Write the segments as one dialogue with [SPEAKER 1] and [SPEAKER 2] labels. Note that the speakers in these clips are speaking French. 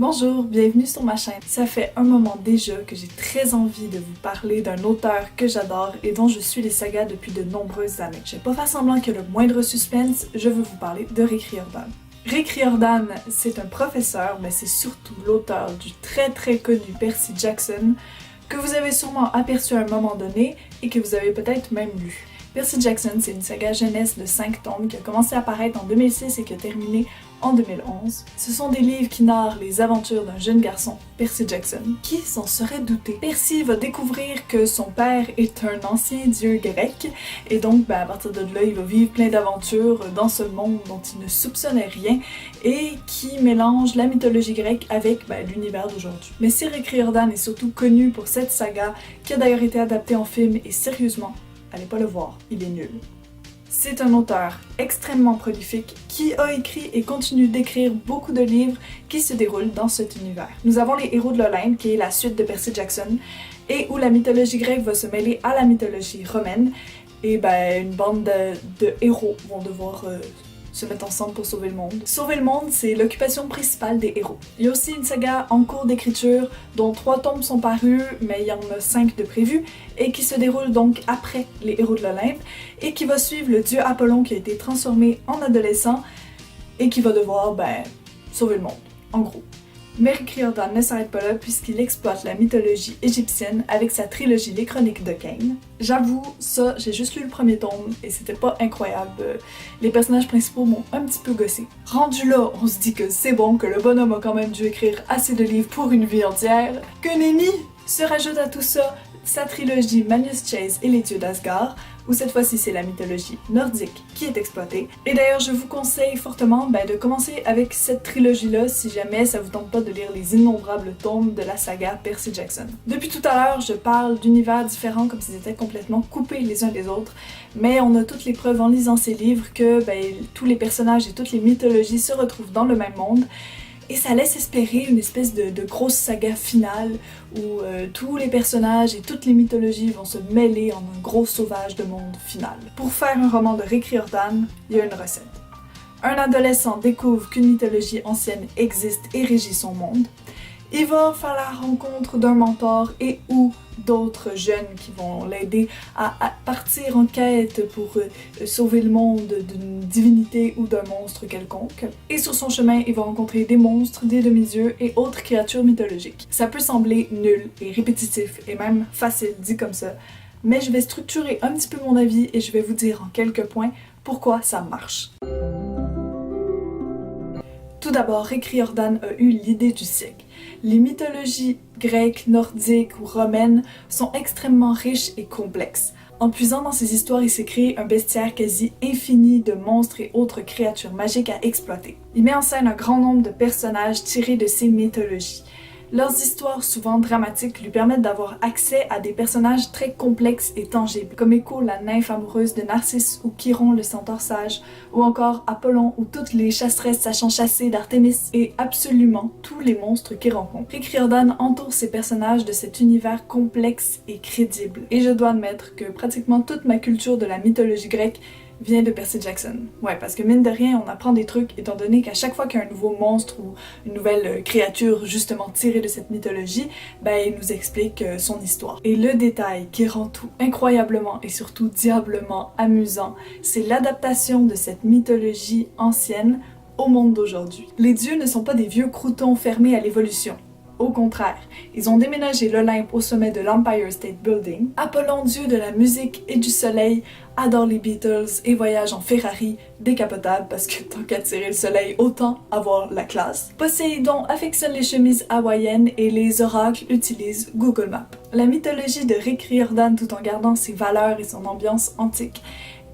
[SPEAKER 1] Bonjour, bienvenue sur ma chaîne. Ça fait un moment déjà que j'ai très envie de vous parler d'un auteur que j'adore et dont je suis les sagas depuis de nombreuses années. Je vais pas faire semblant que le moindre suspense, je veux vous parler de Rick Riordan. Rick Riordan, c'est un professeur, mais c'est surtout l'auteur du très connu Percy Jackson, que vous avez sûrement aperçu à un moment donné et que vous avez peut-être même lu. Percy Jackson, c'est une saga jeunesse de 5 tomes qui a commencé à apparaître en 2006 et qui a terminé en 2011. Ce sont des livres qui narrent les aventures d'un jeune garçon, Percy Jackson. Qui s'en serait douté? Percy va découvrir que son père est un ancien dieu grec et donc à partir de là, il va vivre plein d'aventures dans ce monde dont il ne soupçonnait rien et qui mélange la mythologie grecque avec l'univers d'aujourd'hui. Mais si Rick Riordan est surtout connu pour cette saga qui a d'ailleurs été adaptée en film et sérieusement, allez pas le voir, il est nul. C'est un auteur extrêmement prolifique qui a écrit et continue d'écrire beaucoup de livres qui se déroulent dans cet univers. Nous avons les Héros de l'Olympe, qui est la suite de Percy Jackson, et où la mythologie grecque va se mêler à la mythologie romaine, et une bande de héros vont devoir se mettre ensemble pour sauver le monde. Sauver le monde, c'est l'occupation principale des héros. Il y a aussi une saga en cours d'écriture dont 3 tomes sont parus, mais il y en a 5 de prévus, et qui se déroule donc après les Héros de l'Olympe, et qui va suivre le dieu Apollon qui a été transformé en adolescent, et qui va devoir, sauver le monde, en gros. Mais Rick Riordan ne s'arrête pas là puisqu'il exploite la mythologie égyptienne avec sa trilogie Les Chroniques de Kane. J'avoue, ça, j'ai juste lu le premier tome et c'était pas incroyable. Les personnages principaux m'ont un petit peu gossé. Rendu là, on se dit que c'est bon, que le bonhomme a quand même dû écrire assez de livres pour une vie entière. Que nenni! Se rajoute à tout ça sa trilogie Magnus Chase et les dieux d'Asgard, où cette fois-ci c'est la mythologie nordique qui est exploitée. Et d'ailleurs je vous conseille fortement de commencer avec cette trilogie-là si jamais ça vous tente pas de lire les innombrables tomes de la saga Percy Jackson. Depuis tout à l'heure je parle d'univers différents comme s'ils étaient complètement coupés les uns des autres, mais on a toutes les preuves en lisant ces livres que tous les personnages et toutes les mythologies se retrouvent dans le même monde. Et ça laisse espérer une espèce de grosse saga finale où tous les personnages et toutes les mythologies vont se mêler en un gros sauvage de monde final. Pour faire un roman de Rick Riordan, il y a une recette. Un adolescent découvre qu'une mythologie ancienne existe et régit son monde. Il va faire la rencontre d'un mentor et ou d'autres jeunes qui vont l'aider à partir en quête pour sauver le monde d'une divinité ou d'un monstre quelconque. Et sur son chemin, il va rencontrer des monstres, des demi-dieux et autres créatures mythologiques. Ça peut sembler nul et répétitif et même facile dit comme ça, mais je vais structurer un petit peu mon avis et je vais vous dire en quelques points pourquoi ça marche. Tout d'abord, Rick Riordan a eu l'idée du siècle. Les mythologies grecques, nordiques ou romaines sont extrêmement riches et complexes. En puisant dans ces histoires, il s'est créé un bestiaire quasi infini de monstres et autres créatures magiques à exploiter. Il met en scène un grand nombre de personnages tirés de ces mythologies. Leurs histoires, souvent dramatiques, lui permettent d'avoir accès à des personnages très complexes et tangibles, comme Echo, la nymphe amoureuse de Narcisse, ou Chiron, le centaure sage, ou encore Apollon, ou toutes les chasseresses sachant chasser d'Artémis, et absolument tous les monstres qu'il rencontre. Rick Riordan entoure ses personnages de cet univers complexe et crédible. Et je dois admettre que pratiquement toute ma culture de la mythologie grecque vient de Percy Jackson. Ouais, parce que mine de rien, on apprend des trucs étant donné qu'à chaque fois qu'il y a un nouveau monstre ou une nouvelle créature justement tirée de cette mythologie, il nous explique son histoire. Et le détail qui rend tout incroyablement et surtout diablement amusant, c'est l'adaptation de cette mythologie ancienne au monde d'aujourd'hui. Les dieux ne sont pas des vieux croutons fermés à l'évolution. Au contraire, ils ont déménagé l'Olympe au sommet de l'Empire State Building. Apollon, dieu de la musique et du soleil, adore les Beatles et voyage en Ferrari décapotable parce que tant qu'à tirer le soleil, autant avoir la classe. Poséidon affectionne les chemises hawaïennes et les oracles utilisent Google Maps. La mythologie de Rick Riordan, tout en gardant ses valeurs et son ambiance antique,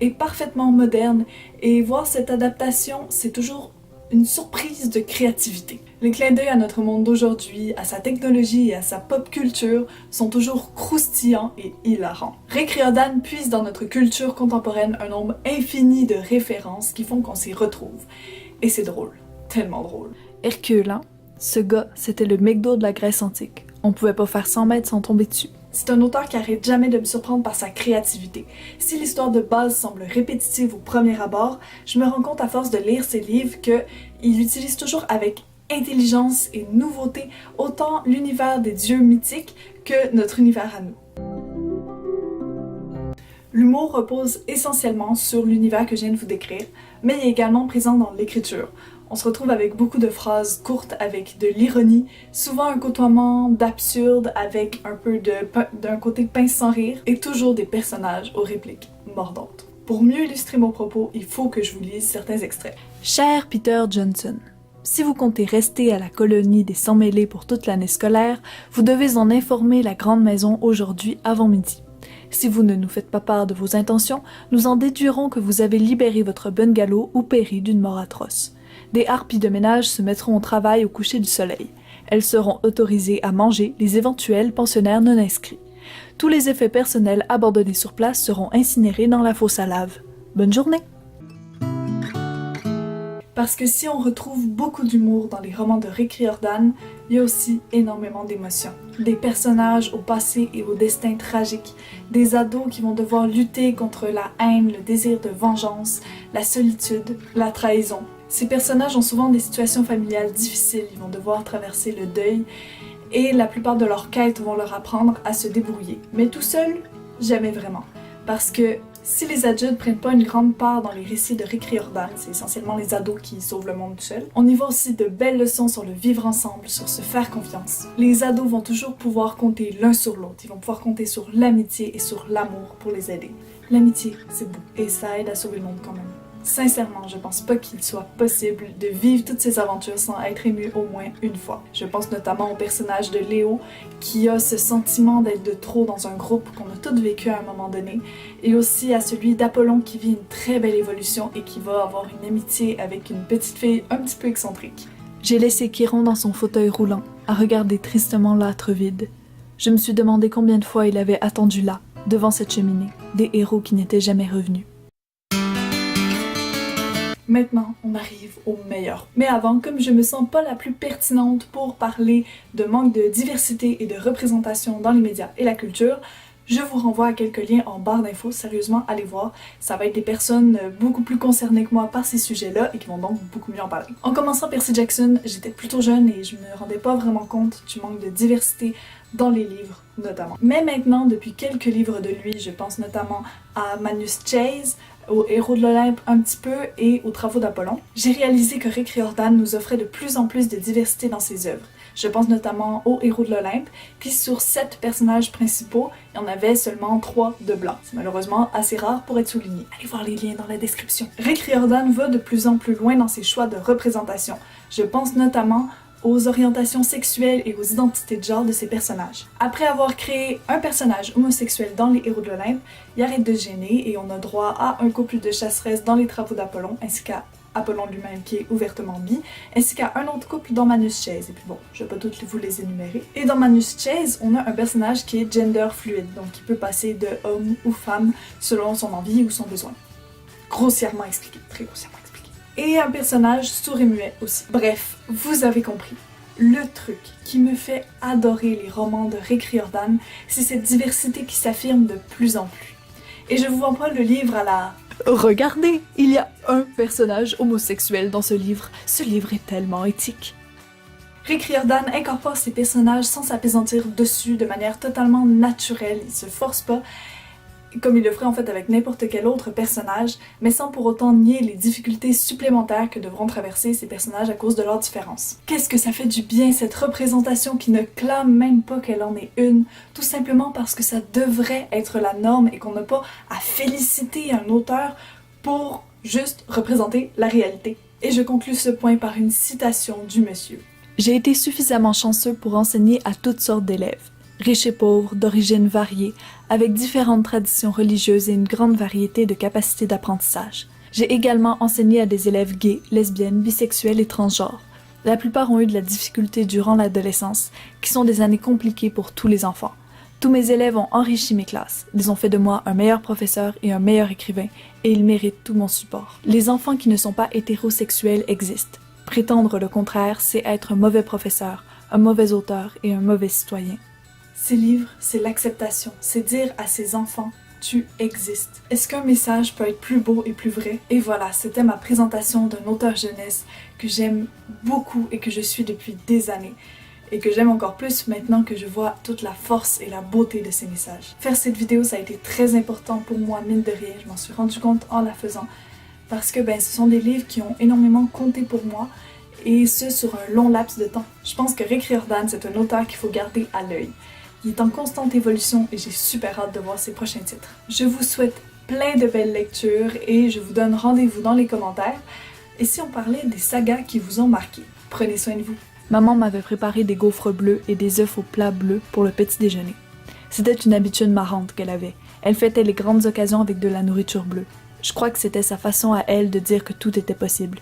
[SPEAKER 1] est parfaitement moderne et voir cette adaptation, c'est toujours une surprise de créativité. Les clins d'œil à notre monde d'aujourd'hui, à sa technologie et à sa pop culture sont toujours croustillants et hilarants. Rick Riordan puise dans notre culture contemporaine un nombre infini de références qui font qu'on s'y retrouve. Et c'est drôle, tellement drôle. Hercule, hein? Ce gars, c'était le McDo de la Grèce antique. On pouvait pas faire 100 mètres sans tomber dessus. C'est un auteur qui arrête jamais de me surprendre par sa créativité. Si l'histoire de base semble répétitive au premier abord, je me rends compte à force de lire ses livres qu'il utilise toujours avec intelligence et nouveauté, autant l'univers des dieux mythiques que notre univers à nous. L'humour repose essentiellement sur l'univers que je viens de vous décrire, mais il est également présent dans l'écriture. On se retrouve avec beaucoup de phrases courtes, avec de l'ironie, souvent un côtoiement d'absurde avec un peu d'un côté pince sans rire, et toujours des personnages aux répliques mordantes. Pour mieux illustrer mon propos, il faut que je vous lise certains extraits. Cher Peter Johnson, si vous comptez rester à la colonie des Sans-Mêlés pour toute l'année scolaire, vous devez en informer la grande maison aujourd'hui avant midi. Si vous ne nous faites pas part de vos intentions, nous en déduirons que vous avez libéré votre bungalow ou péri d'une mort atroce. Des harpies de ménage se mettront au travail au coucher du soleil. Elles seront autorisées à manger les éventuels pensionnaires non inscrits. Tous les effets personnels abandonnés sur place seront incinérés dans la fosse à lave. Bonne journée! Parce que si on retrouve beaucoup d'humour dans les romans de Rick Riordan, il y a aussi énormément d'émotions. Des personnages au passé et au destin tragique, des ados qui vont devoir lutter contre la haine, le désir de vengeance, la solitude, la trahison. Ces personnages ont souvent des situations familiales difficiles, ils vont devoir traverser le deuil et la plupart de leurs quêtes vont leur apprendre à se débrouiller. Mais tout seul, jamais vraiment. Parce que si les adultes prennent pas une grande part dans les récits de Rick Riordan, c'est essentiellement les ados qui sauvent le monde tout seul, on y voit aussi de belles leçons sur le vivre ensemble, sur se faire confiance. Les ados vont toujours pouvoir compter l'un sur l'autre, ils vont pouvoir compter sur l'amitié et sur l'amour pour les aider. L'amitié, c'est beau et ça aide à sauver le monde quand même. Sincèrement, je pense pas qu'il soit possible de vivre toutes ces aventures sans être ému au moins une fois. Je pense notamment au personnage de Léo qui a ce sentiment d'être de trop dans un groupe qu'on a tous vécu à un moment donné, et aussi à celui d'Apollon qui vit une très belle évolution et qui va avoir une amitié avec une petite fille un petit peu excentrique. J'ai laissé Chiron dans son fauteuil roulant, à regarder tristement l'âtre vide. Je me suis demandé combien de fois il avait attendu là, devant cette cheminée, des héros qui n'étaient jamais revenus. Maintenant, on arrive au meilleur. Mais avant, comme je me sens pas la plus pertinente pour parler de manque de diversité et de représentation dans les médias et la culture, je vous renvoie à quelques liens en barre d'infos. Sérieusement, allez voir. Ça va être des personnes beaucoup plus concernées que moi par ces sujets-là et qui vont donc beaucoup mieux en parler. En commençant Percy Jackson, j'étais plutôt jeune et je me rendais pas vraiment compte du manque de diversité dans les livres notamment. Mais maintenant, depuis quelques livres de lui, je pense notamment à Magnus Chase, aux Héros de l'Olympe un petit peu et aux Travaux d'Apollon, j'ai réalisé que Rick Riordan nous offrait de plus en plus de diversité dans ses œuvres. Je pense notamment aux Héros de l'Olympe, qui sur 7 personnages principaux, il y en avait seulement 3 de blancs. C'est malheureusement assez rare pour être souligné. Allez voir les liens dans la description. Rick Riordan va de plus en plus loin dans ses choix de représentation. Je pense notamment aux orientations sexuelles et aux identités de genre de ses personnages. Après avoir créé un personnage homosexuel dans les Héros de l'Olympe, il arrête de se gêner et on a droit à un couple de chasseresses dans les Travaux d'Apollon, ainsi qu'à Apollon lui-même qui est ouvertement bi, ainsi qu'à un autre couple dans Magnus Chase. Et puis bon, je vais pas toutes vous les énumérer. Et dans Magnus Chase, on a un personnage qui est gender fluide, donc qui peut passer de homme ou femme selon son envie ou son besoin. Grossièrement expliqué, très grossièrement expliqué. Et un personnage sourd et muet aussi. Bref, vous avez compris. Le truc qui me fait adorer les romans de Rick Riordan, c'est cette diversité qui s'affirme de plus en plus. Et je vous vends pas le livre à la... Regardez, il y a un personnage homosexuel dans ce livre. Ce livre est tellement éthique. Rick Riordan incorpore ses personnages sans s'appesantir dessus de manière totalement naturelle. Il se force pas, comme il le ferait en fait avec n'importe quel autre personnage, mais sans pour autant nier les difficultés supplémentaires que devront traverser ces personnages à cause de leurs différences. Qu'est-ce que ça fait du bien cette représentation qui ne clame même pas qu'elle en est une, tout simplement parce que ça devrait être la norme et qu'on n'a pas à féliciter un auteur pour juste représenter la réalité. Et je conclus ce point par une citation du monsieur. J'ai été suffisamment chanceux pour enseigner à toutes sortes d'élèves. Riches et pauvres, d'origines variées, avec différentes traditions religieuses et une grande variété de capacités d'apprentissage. J'ai également enseigné à des élèves gays, lesbiennes, bisexuels et transgenres. La plupart ont eu de la difficulté durant l'adolescence, qui sont des années compliquées pour tous les enfants. Tous mes élèves ont enrichi mes classes. Ils ont fait de moi un meilleur professeur et un meilleur écrivain, et ils méritent tout mon support. Les enfants qui ne sont pas hétérosexuels existent. Prétendre le contraire, c'est être un mauvais professeur, un mauvais auteur et un mauvais citoyen. Ces livres, c'est l'acceptation, c'est dire à ces enfants « tu existes. Est-ce qu'un message peut être plus beau et plus vrai? Et voilà, c'était ma présentation d'un auteur jeunesse que j'aime beaucoup et que je suis depuis des années. Et que j'aime encore plus maintenant que je vois toute la force et la beauté de ces messages. Faire cette vidéo, ça a été très important pour moi, mine de rien, je m'en suis rendu compte en la faisant. Parce que ce sont des livres qui ont énormément compté pour moi, et ce sur un long laps de temps. Je pense que Rick Riordan, c'est un auteur qu'il faut garder à l'œil. Il est en constante évolution et j'ai super hâte de voir ses prochains titres. Je vous souhaite plein de belles lectures et je vous donne rendez-vous dans les commentaires. Et si on parlait des sagas qui vous ont marqué? Prenez soin de vous. Maman m'avait préparé des gaufres bleus et des œufs au plat bleu pour le petit déjeuner. C'était une habitude marrante qu'elle avait. Elle fêtait les grandes occasions avec de la nourriture bleue. Je crois que c'était sa façon à elle de dire que tout était possible.